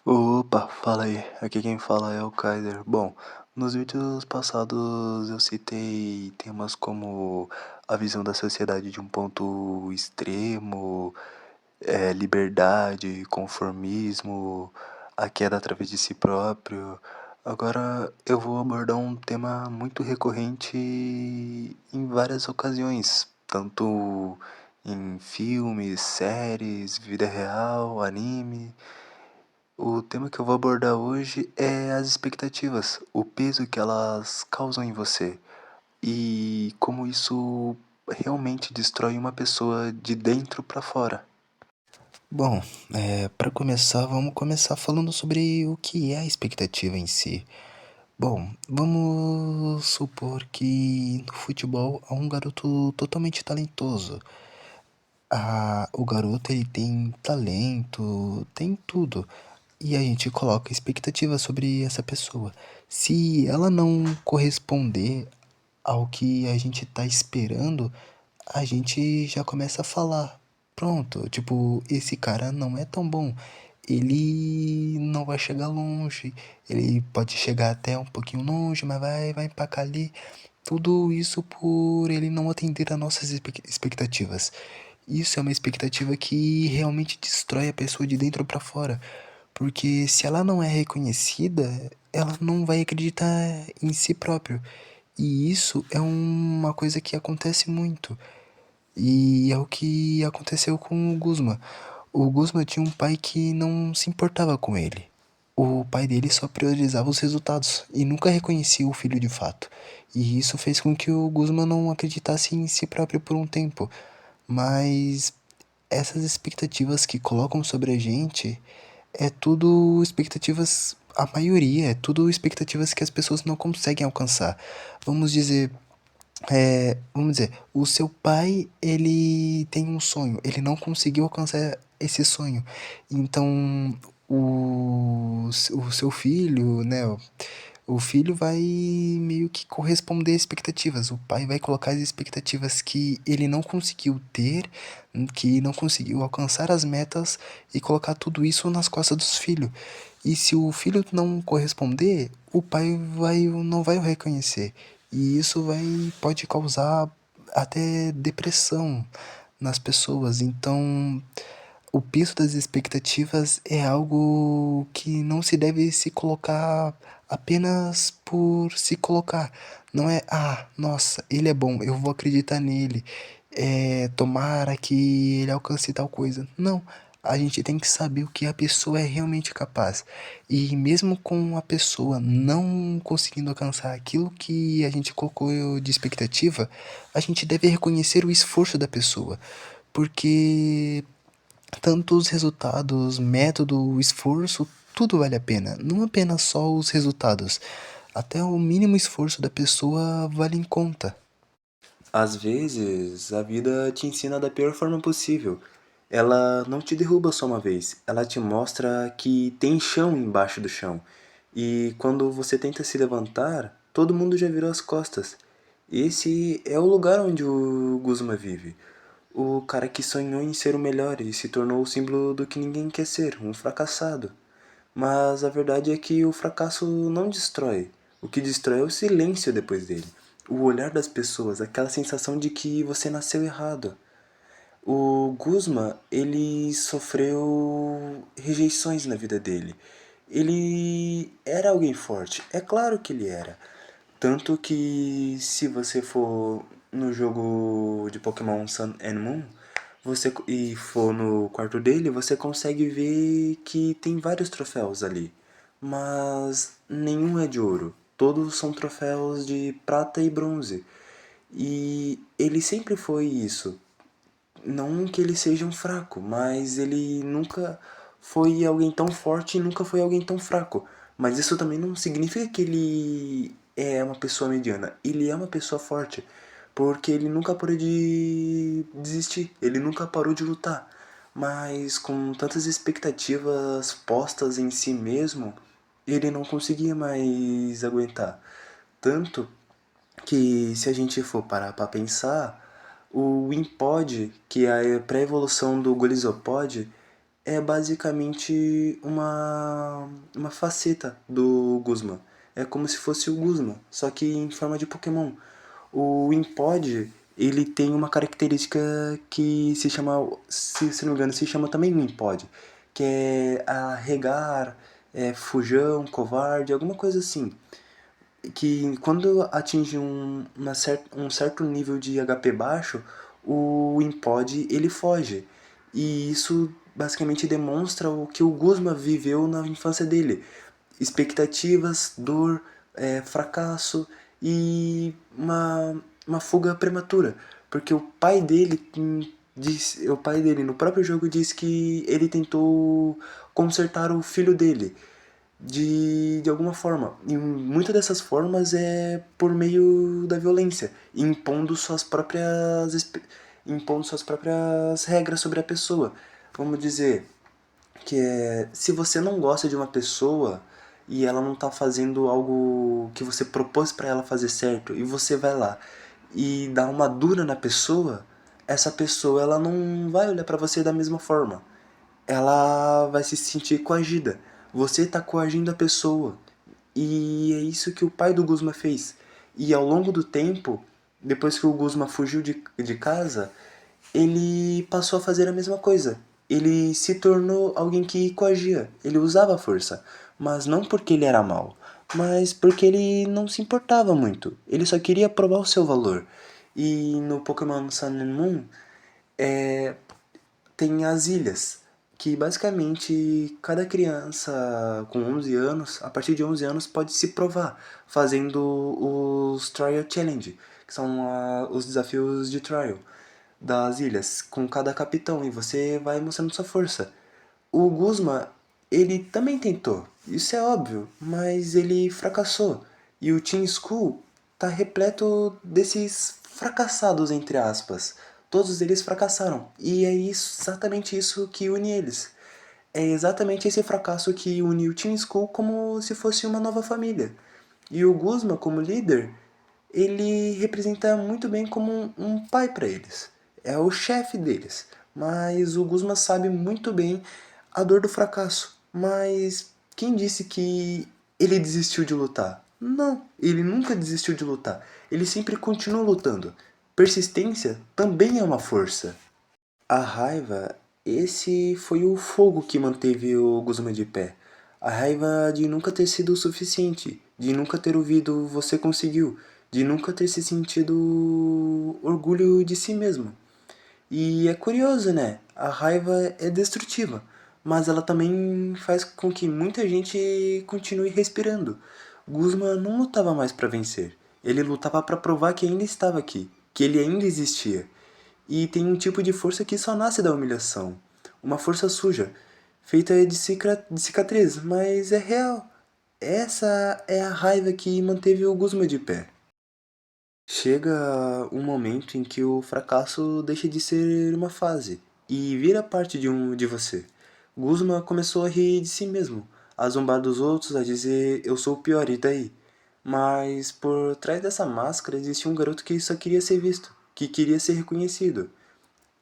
Opa, fala aí. Aqui quem fala é o Kaiser. Bom, nos vídeos passados eu citei temas como a visão da sociedade de um ponto extremo, liberdade, conformismo, a queda através de si próprio. Agora eu vou abordar um tema muito recorrente em várias ocasiões, tanto em filmes, séries, vida real, anime. O tema que eu vou abordar hoje é as expectativas, o peso que elas causam em você e como isso realmente destrói uma pessoa de dentro para fora. Bom, para começar, vamos começar falando sobre o que é a expectativa em si. Bom, vamos supor que no futebol há um garoto totalmente talentoso. O garoto ele tem talento, tem tudo. E a gente coloca expectativa sobre essa pessoa. Se ela não corresponder ao que a gente tá esperando, a gente já começa a falar. Pronto, tipo, esse cara não é tão bom. Ele não vai chegar longe. Ele pode chegar até um pouquinho longe, mas vai empacar ali. Tudo isso por ele não atender a nossas expectativas. Isso é uma expectativa que realmente destrói a pessoa de dentro para fora. Porque se ela não é reconhecida, ela não vai acreditar em si próprio. E isso é uma coisa que acontece muito. E é o que aconteceu com o Guzman. O Guzman tinha um pai que não se importava com ele. O pai dele só priorizava os resultados e nunca reconhecia o filho de fato. E isso fez com que o Guzman não acreditasse em si próprio por um tempo. Mas essas expectativas que colocam sobre a gente é tudo expectativas, a maioria, é tudo expectativas que as pessoas não conseguem alcançar. Vamos dizer, vamos dizer, o seu pai, ele tem um sonho, ele não conseguiu alcançar esse sonho. Então, o seu filho, né, o filho vai meio que corresponder às expectativas. O pai vai colocar as expectativas que ele não conseguiu ter, que não conseguiu alcançar as metas e colocar tudo isso nas costas dos filhos. E se o filho não corresponder, o pai não vai o reconhecer. E isso pode causar até depressão nas pessoas. Então, o peso das expectativas é algo que não se deve se colocar apenas por se colocar. Não é, nossa, ele é bom, eu vou acreditar nele. Tomara que ele alcance tal coisa. Não, a gente tem que saber o que a pessoa é realmente capaz. E mesmo com a pessoa não conseguindo alcançar aquilo que a gente colocou de expectativa, a gente deve reconhecer o esforço da pessoa. Porque tanto os resultados, método, o esforço, tudo vale a pena. Não apenas só os resultados. Até o mínimo esforço da pessoa vale em conta. Às vezes, a vida te ensina da pior forma possível. Ela não te derruba só uma vez, ela te mostra que tem chão embaixo do chão. E quando você tenta se levantar, todo mundo já virou as costas. Esse é o lugar onde o Guzma vive. O cara que sonhou em ser o melhor e se tornou o símbolo do que ninguém quer ser, um fracassado. Mas a verdade é que o fracasso não destrói. O que destrói é o silêncio depois dele. O olhar das pessoas, aquela sensação de que você nasceu errado. O Guzman, ele sofreu rejeições na vida dele. Ele era alguém forte, é claro que ele era. Tanto que se você for no jogo de Pokémon Sun and Moon, e for no quarto dele, você consegue ver que tem vários troféus ali. Mas nenhum é de ouro. Todos são troféus de prata e bronze. E ele sempre foi isso. Não que ele seja um fraco, mas ele nunca foi alguém tão forte e nunca foi alguém tão fraco. Mas isso também não significa que ele é uma pessoa mediana. Ele é uma pessoa forte, porque ele nunca parou de desistir, ele nunca parou de lutar. Mas com tantas expectativas postas em si mesmo, ele não conseguia mais aguentar. Tanto que se a gente for parar para pensar, o Wimpod, que é a pré-evolução do Golisopod, é basicamente uma faceta do Guzma. É como se fosse o Guzma, só que em forma de Pokémon. O Wimpod, ele tem uma característica que se chama, se não me engano, se chama também Wimpod, que é arregar, fujão, covarde, alguma coisa assim. Que quando atinge um certo nível de HP baixo, o Wimpod ele foge. E isso basicamente demonstra o que o Guzma viveu na infância dele. Expectativas, dor, fracasso e uma fuga prematura. Porque o pai dele no próprio jogo diz que ele tentou consertar o filho dele de alguma forma. E muitas dessas formas é por meio da violência, impondo suas próprias regras sobre a pessoa. Vamos dizer que se você não gosta de uma pessoa e ela não tá fazendo algo que você propôs para ela fazer certo e você vai lá e dá uma dura na pessoa, essa pessoa ela não vai olhar para você da mesma forma, ela vai se sentir coagida. Você está coagindo a pessoa. E é isso que o pai do Guzma fez. E ao longo do tempo, depois que o Guzma fugiu de casa, ele passou a fazer a mesma coisa. Ele se tornou alguém que coagia. Ele usava a força. Mas não porque ele era mau, mas porque ele não se importava muito. Ele só queria provar o seu valor. E no Pokémon Sun and Moon, é, tem as ilhas, que basicamente cada criança com 11 anos, a partir de 11 anos, pode se provar fazendo os Trial Challenge, que são os desafios de trial das ilhas, com cada capitão, e você vai mostrando sua força. O Guzma, ele também tentou, isso é óbvio, mas ele fracassou. E o Team School tá repleto desses fracassados, entre aspas. Todos eles fracassaram. E é exatamente isso que une eles. É exatamente esse fracasso que une o Team School como se fosse uma nova família. E o Guzma, como líder, ele representa muito bem como um pai para eles. É o chefe deles. Mas o Guzman sabe muito bem a dor do fracasso. Mas quem disse que ele desistiu de lutar? Não, ele nunca desistiu de lutar. Ele sempre continua lutando. Persistência também é uma força. A raiva, esse foi o fogo que manteve o Guzman de pé. A raiva de nunca ter sido o suficiente, de nunca ter ouvido você conseguiu, de nunca ter se sentido orgulho de si mesmo. E é curioso, né? A raiva é destrutiva, mas ela também faz com que muita gente continue respirando. Guzman não lutava mais para vencer. Ele lutava para provar que ainda estava aqui, que ele ainda existia. E tem um tipo de força que só nasce da humilhação. Uma força suja, feita de cicatriz, mas é real. Essa é a raiva que manteve o Guzman de pé. Chega um momento em que o fracasso deixa de ser uma fase e vira parte de você. Guzman começou a rir de si mesmo, a zombar dos outros, a dizer eu sou o pior e daí? Mas por trás dessa máscara existia um garoto que só queria ser visto, que queria ser reconhecido.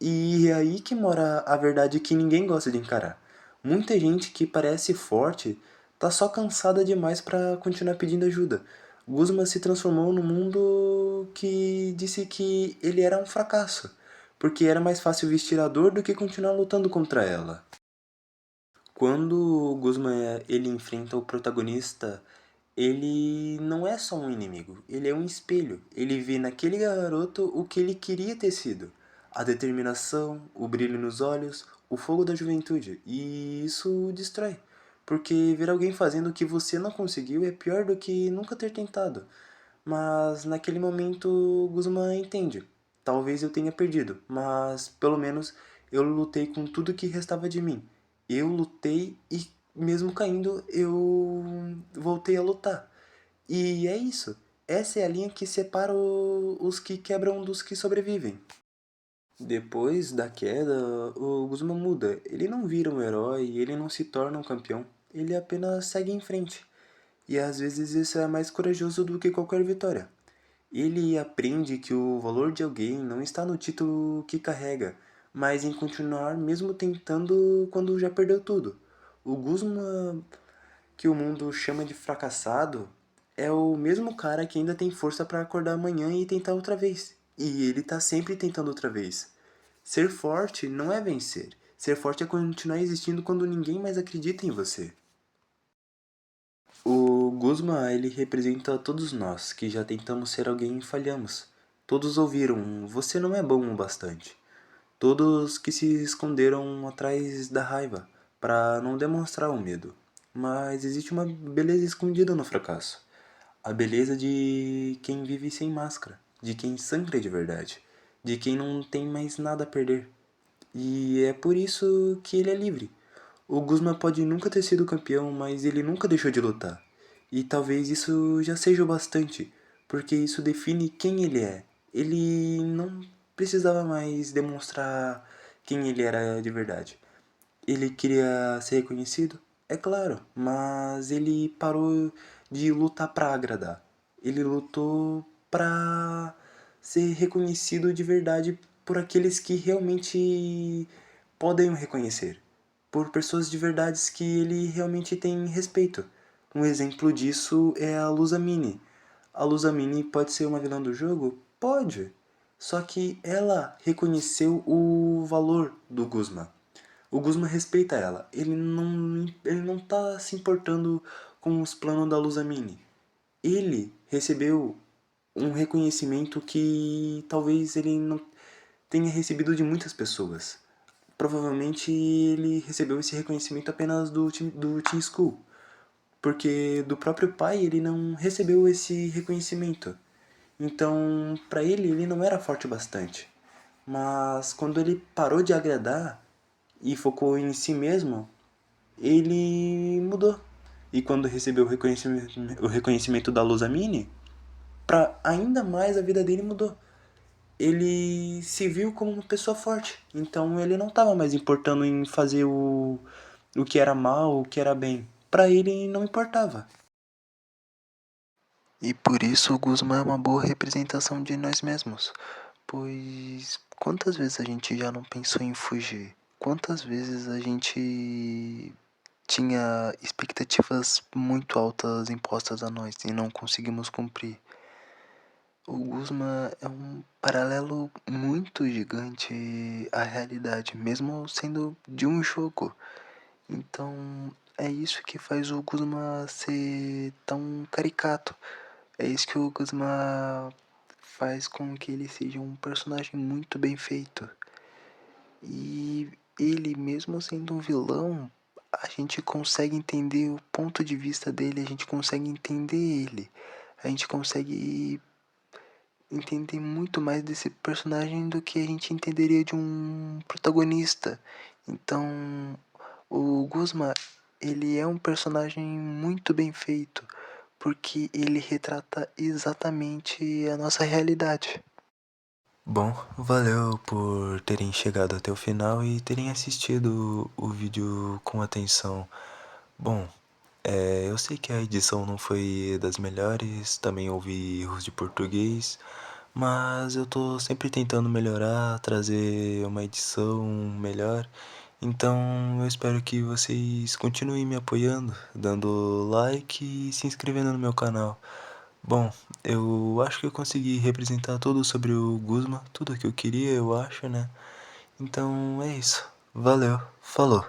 E é aí que mora a verdade que ninguém gosta de encarar. Muita gente que parece forte tá só cansada demais pra continuar pedindo ajuda. Guzman se transformou no mundo que disse que ele era um fracasso, porque era mais fácil vestir a dor do que continuar lutando contra ela. Quando o Guzman ele enfrenta o protagonista, ele não é só um inimigo, ele é um espelho. Ele vê naquele garoto o que ele queria ter sido. A determinação, o brilho nos olhos, o fogo da juventude. E isso o destrói. Porque ver alguém fazendo o que você não conseguiu é pior do que nunca ter tentado. Mas naquele momento Guzman entende. Talvez eu tenha perdido, mas pelo menos eu lutei com tudo que restava de mim. Eu lutei e mesmo caindo eu voltei a lutar. E é isso. Essa é a linha que separa os que quebram dos que sobrevivem. Depois da queda, o Guzman muda. Ele não vira um herói, ele não se torna um campeão. Ele apenas segue em frente. E às vezes isso é mais corajoso do que qualquer vitória. Ele aprende que o valor de alguém não está no título que carrega, mas em continuar mesmo tentando quando já perdeu tudo. O Guzman, que o mundo chama de fracassado, é o mesmo cara que ainda tem força para acordar amanhã e tentar outra vez. E ele tá sempre tentando outra vez. Ser forte não é vencer. Ser forte é continuar existindo quando ninguém mais acredita em você. O Guzman, ele representa todos nós que já tentamos ser alguém e falhamos. Todos ouviram, você não é bom o bastante. Todos que se esconderam atrás da raiva para não demonstrar o medo. Mas existe uma beleza escondida no fracasso. A beleza de quem vive sem máscara, de quem sangra de verdade, de quem não tem mais nada a perder. E é por isso que ele é livre. O Guzman pode nunca ter sido campeão, mas ele nunca deixou de lutar. E talvez isso já seja o bastante, porque isso define quem ele é. Ele não precisava mais demonstrar quem ele era de verdade. Ele queria ser reconhecido? É claro, mas ele parou de lutar para agradar. Ele lutou para ser reconhecido de verdade por aqueles que realmente podem o reconhecer, por pessoas de verdades que ele realmente tem respeito. Um exemplo disso é a Lusamine. A Lusamine pode ser uma vilã do jogo? Pode. Só que ela reconheceu o valor do Guzman. O Guzman respeita ela. Ele não tá se importando com os planos da Lusamine. Ele recebeu um reconhecimento que talvez ele não tenha recebido de muitas pessoas. Provavelmente ele recebeu esse reconhecimento apenas do Team School, porque do próprio pai ele não recebeu esse reconhecimento. Então, para ele não era forte o bastante. Mas quando ele parou de agradar e focou em si mesmo, ele mudou. E quando recebeu o reconhecimento da Lusamine, para ainda mais a vida dele mudou. Ele se viu como uma pessoa forte. Então ele não estava mais importando em fazer o que era mal, o que era bem. Para ele não importava. E por isso o Guzman é uma boa representação de nós mesmos. Pois quantas vezes a gente já não pensou em fugir? Quantas vezes a gente tinha expectativas muito altas impostas a nós e não conseguimos cumprir? O Guzman é um paralelo muito gigante à realidade, mesmo sendo de um jogo. Então é isso que faz o Guzman ser tão caricato. É isso que o Guzman faz com que ele seja um personagem muito bem feito. E ele, mesmo sendo um vilão, a gente consegue entender o ponto de vista dele, a gente consegue entender ele. A gente consegue entender muito mais desse personagem do que a gente entenderia de um protagonista. Então, o Guzman, ele é um personagem muito bem feito, porque ele retrata exatamente a nossa realidade. Bom, valeu por terem chegado até o final e terem assistido o vídeo com atenção. Bom, eu sei que a edição não foi das melhores, também houve erros de português, mas eu tô sempre tentando melhorar, trazer uma edição melhor. Então eu espero que vocês continuem me apoiando, dando like e se inscrevendo no meu canal. Bom, eu acho que eu consegui representar tudo sobre o Guzman, tudo que eu queria, eu acho, né? Então é isso. Valeu, falou.